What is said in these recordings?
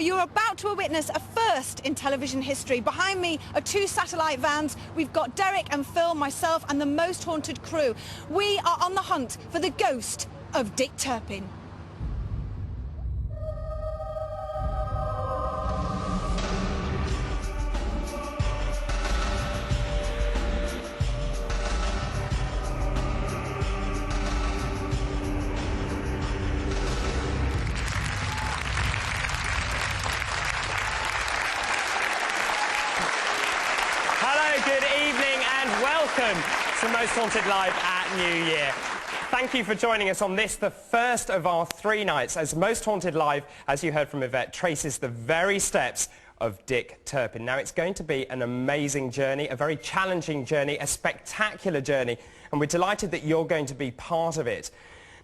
you're about to witness a first in television history. Behind me are two satellite vans. We've got Derek and Phil, myself, and the most haunted crew. We are on the hunt for the ghost of Dick Turpin. To Most Haunted Live at New Year. Thank you for joining us on this, the first of our 3 nights, as Most Haunted Live, as you heard from Yvette, traces the very steps of Dick Turpin. Now, it's going to be an amazing journey, a very challenging journey, a spectacular journey, and we're delighted that you're going to be part of it.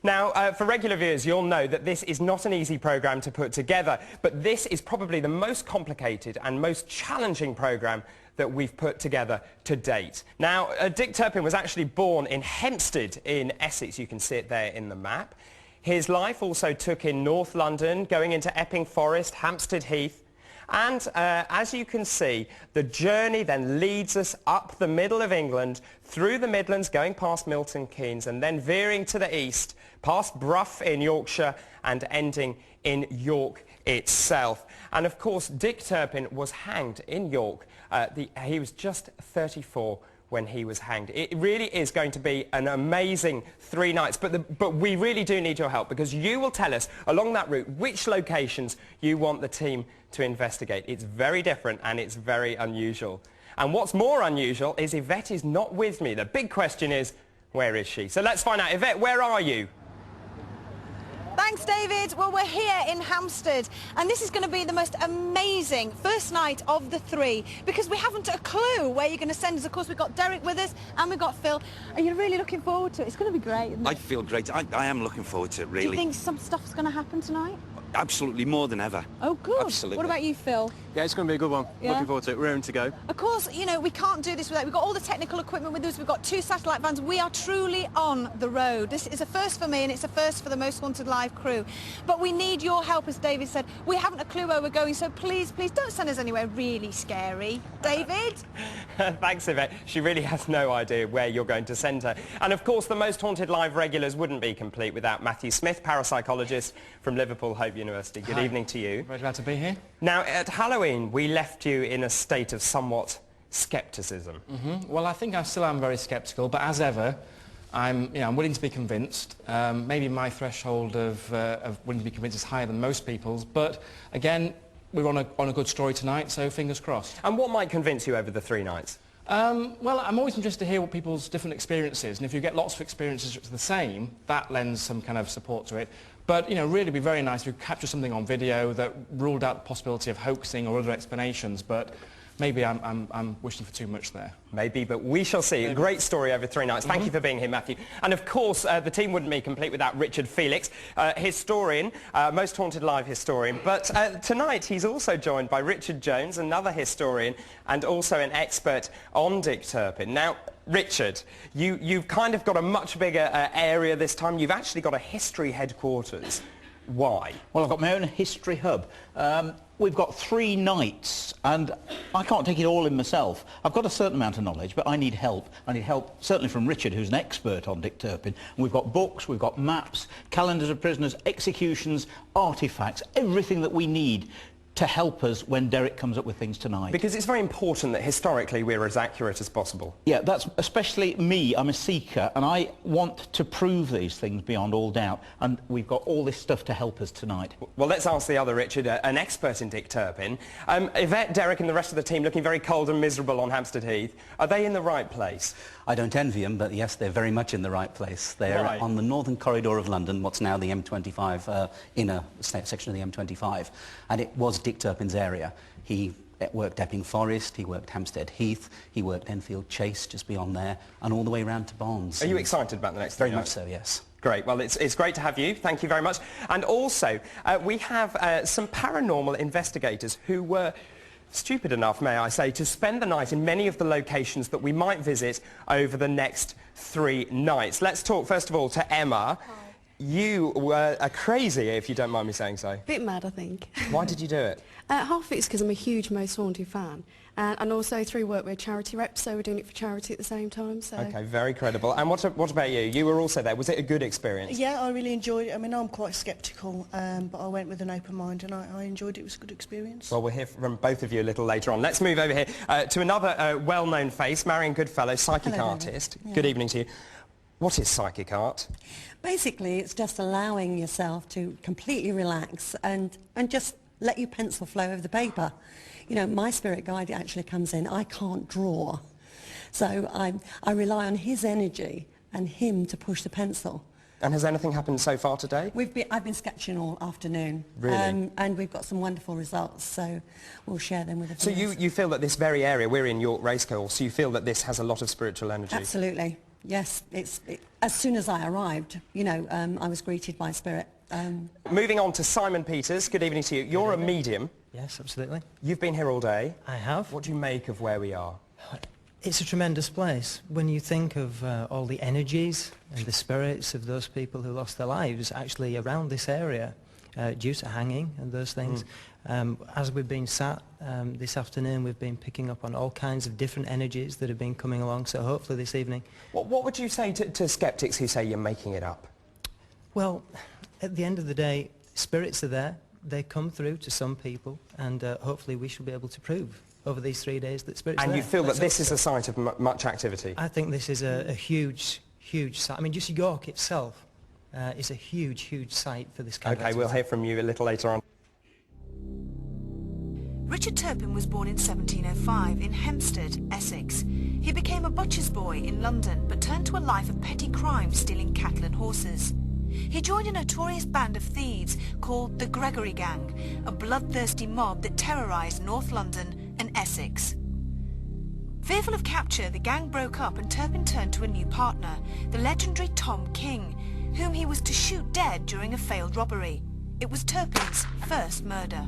Now, for regular viewers, you'll know that this is not an easy programme to put together, but this is probably the most complicated and most challenging programme that we've put together to date. Now, Dick Turpin was actually born in Hempstead in Essex. You can see it there in the map. His life also took in North London, going into Epping Forest, Hampstead Heath. And as you can see, the journey then leads us up the middle of England, through the Midlands, going past Milton Keynes, and then veering to the east, past Brough in Yorkshire, and ending in York itself. And of course, Dick Turpin was hanged in York. He was just 34 when he was hanged. It really is going to be an amazing 3 nights, but we really do need your help, because you will tell us along that route which locations you want the team to investigate. It's very different and it's very unusual. And what's more unusual is Yvette is not with me. The big question is, where is she? So let's find out. Yvette, where are you? Thanks, David. Well, we're here in Hampstead, and this is going to be the most amazing first night of the 3, because we haven't a clue where you're going to send us. Of course, we've got Derek with us, and we've got Phil. Are you really looking forward to it? It's going to be great, isn't it? I feel great. I am looking forward to it, really. Do you think some stuff's going to happen tonight? Absolutely, more than ever. Oh, good. Absolutely. What about you, Phil? Yeah, it's going to be a good one. Yeah? Looking forward to it. We're ready to go. Of course, you know, we can't do this without... We've got all the technical equipment with us. We've got 2 satellite vans. We are truly on the road. This is a first for me, and it's a first for the Most Haunted Live crew. But we need your help, as David said. We haven't a clue where we're going, so please, please don't send us anywhere really scary. David? Thanks, Yvette. She really has no idea where you're going to send her. And of course, the Most Haunted Live regulars wouldn't be complete without Matthew Smith, parapsychologist from Liverpool Hope University. Good evening to you. Very glad to be here. Now, at Halloween, we left you in a state of somewhat scepticism. Well, I think I still am very sceptical, but as ever, I'm willing to be convinced. Maybe my threshold of willing to be convinced is higher than most people's, but again, we're on a good story tonight, so fingers crossed. And what might convince you over the 3 nights? Well, I'm always interested to hear what people's different experiences, and if you get lots of experiences which are the same, that lends some kind of support to it. But, you know, really it'd be very nice if you capture something on video that ruled out the possibility of hoaxing or other explanations, but maybe I'm wishing for too much there. Maybe, but we shall see. A great story over 3 nights. Thank you for being here, Matthew. And of course, the team wouldn't be complete without Richard Felix, historian, Most Haunted Live historian. But tonight he's also joined by Richard Jones, another historian, and also an expert on Dick Turpin. Now, Richard, you've kind of got a much bigger area this time. You've actually got a history headquarters. Why? Well, I've got my own history hub. We've got 3 nights, and I can't take it all in myself. I've got a certain amount of knowledge, but I need help. I need help, certainly from Richard, who's an expert on Dick Turpin. And we've got books, we've got maps, calendars of prisoners, executions, artefacts, everything that we need to help us when Derek comes up with things tonight. Because it's very important that historically we're as accurate as possible. Yeah, that's especially me. I'm a seeker, and I want to prove these things beyond all doubt, and we've got all this stuff to help us tonight. Well, let's ask the other Richard, an expert in Dick Turpin. Yvette, Derek and the rest of the team looking very cold and miserable on Hampstead Heath. Are they in the right place? I don't envy them, but yes, they're very much in the right place. They're Right. on the northern corridor of London, what's now the M25, inner section of the M25, and it was Dick Turpin's area. He worked Epping Forest, he worked Hampstead Heath, he worked Enfield Chase just beyond there, and all the way around to Barnes. Are you excited about the next Very 3 much nights? so, yes. Great. Well, it's great to have you. Thank you very much. And also, we have some paranormal investigators who were stupid enough, may I say, to spend the night in many of the locations that we might visit over the next 3 nights. Let's talk, first of all, to Emma. Hi. you were crazy, if you don't mind me saying so. Bit mad, I think. Why did you do it? Half of it's because I'm a huge Most Haunted fan. And also through work we're charity reps, so we're doing it for charity at the same time. So. Okay, very credible. And what about you? You were also there. Was it a good experience? Yeah, I really enjoyed it. I mean, I'm quite sceptical, but I went with an open mind and I enjoyed it. It was a good experience. Well, we'll hear from both of you a little later on. Let's move over here to another well-known face, Marion Goodfellow, psychic artist. Yeah. Good evening to you. What is psychic art? Basically, it's just allowing yourself to completely relax and just let your pencil flow over the paper. You know, my spirit guide actually comes in. I can't draw. So I rely on his energy and him to push the pencil. And has anything happened so far today? I've been sketching all afternoon. Really? And we've got some wonderful results, so we'll share them with the So you feel that this very area, we're in York Racecourse, so you feel that this has a lot of spiritual energy? Absolutely. Yes. As soon as I arrived, you know, I was greeted by spirit. Moving on to Simon Peters, good evening to you. You're a medium. Yes, absolutely. You've been here all day. I have. What do you make of where we are? It's a tremendous place. When you think of all the energies and the spirits of those people who lost their lives actually around this area due to hanging and those things, as we've been sat this afternoon, we've been picking up on all kinds of different energies that have been coming along, so hopefully this evening... What would you say to sceptics who say you're making it up? Well, at the end of the day, spirits are there. They come through to some people, and hopefully we shall be able to prove over these 3 days that spirits are there. And you feel that this is a site of much activity? I think this is a huge site. I mean, just York itself is a huge site for this kind of activity. We'll hear from you a little later on. Richard Turpin was born in 1705 in Hempstead, Essex. He became a butcher's boy in London, but turned to a life of petty crime, stealing cattle and horses. He joined a notorious band of thieves called the Gregory Gang, a bloodthirsty mob that terrorised North London and Essex. Fearful of capture, the gang broke up and Turpin turned to a new partner, the legendary Tom King, whom he was to shoot dead during a failed robbery. It was Turpin's first murder.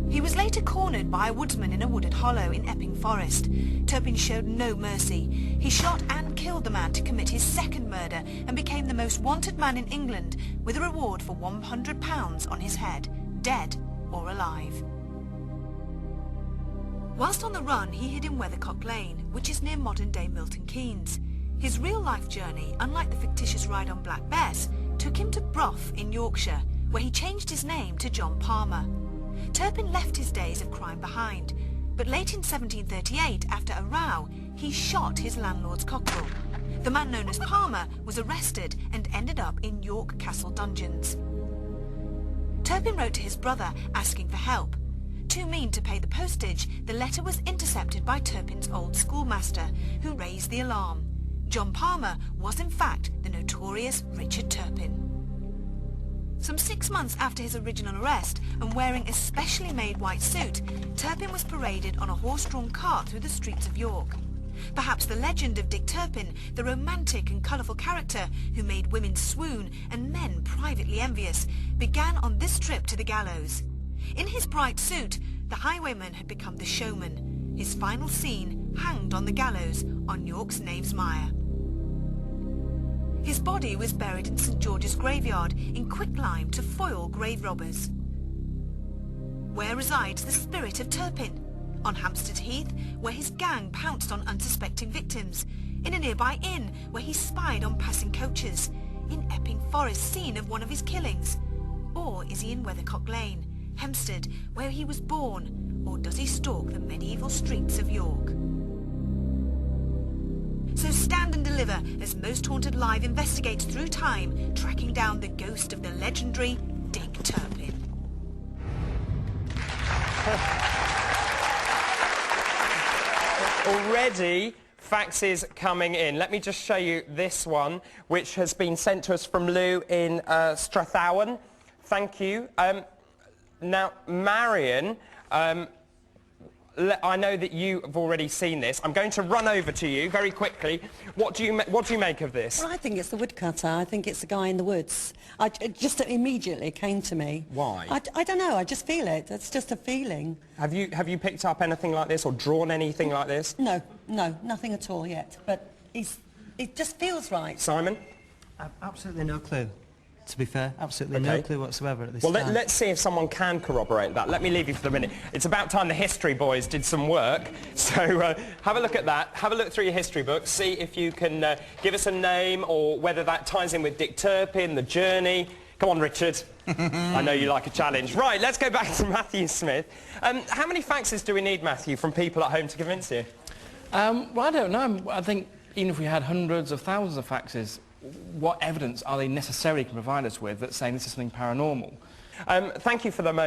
He was later cornered by a woodsman in a wooded hollow in Epping Forest. Turpin showed no mercy. He shot and killed the man to commit his second murder and became the most wanted man in England, with a reward for £100 on his head, dead or alive. Whilst on the run, he hid in Weathercock Lane, which is near modern-day Milton Keynes. His real-life journey, unlike the fictitious ride on Black Bess, took him to Brough in Yorkshire, where he changed his name to John Palmer. Turpin left his days of crime behind, but late in 1738, after a row, he shot his landlord's cockerel. The man known as Palmer was arrested and ended up in York Castle dungeons. Turpin wrote to his brother asking for help. Too mean to pay the postage, the letter was intercepted by Turpin's old schoolmaster, who raised the alarm. John Palmer was in fact the notorious Richard Turpin. Some 6 months after his original arrest, and wearing a specially made white suit, Turpin was paraded on a horse-drawn cart through the streets of York. Perhaps the legend of Dick Turpin, the romantic and colourful character who made women swoon and men privately envious, began on this trip to the gallows. In his bright suit, the highwayman had become the showman. His final scene hanged on the gallows on York's Knavesmire. His body was buried in St George's graveyard in quicklime to foil grave robbers. Where resides the spirit of Turpin? On Hampstead Heath, where his gang pounced on unsuspecting victims. In a nearby inn, where he spied on passing coaches. In Epping Forest, scene of one of his killings. Or is he in Weathercock Lane, Hempstead, where he was born? Or does he stalk the medieval streets of York? So stand and deliver as Most Haunted Live investigates through time, tracking down the ghost of the legendary Dick Turpin. Already, faxes coming in. Let me just show you this one, which has been sent to us from Lou in Strathawen. Thank you. Now, Marion, I know that you have already seen this. I'm going to run over to you very quickly. What do you make of this? Well, I think it's the woodcutter. I think it's the guy in the woods. It just immediately came to me. Why? I don't know. I just feel it. It's just a feeling. Have you picked up anything like this or drawn anything like this? No, nothing at all yet. But it just feels right. Simon? Absolutely no clue. To be fair, absolutely no clue whatsoever at this time. time. Well, let's see if someone can corroborate that. Let me leave you for the minute. It's about time the history boys did some work. So have a look at that. Have a look through your history books. See if you can give us a name or whether that ties in with Dick Turpin, the journey. Come on, Richard. I know you like a challenge. Right, let's go back to Matthew Smith. How many faxes do we need, Matthew, from people at home to convince you? Well, I don't know. I think even if we had hundreds of thousands of faxes, what evidence are they necessarily can provide us with that's saying this is something paranormal? Thank you for the moment.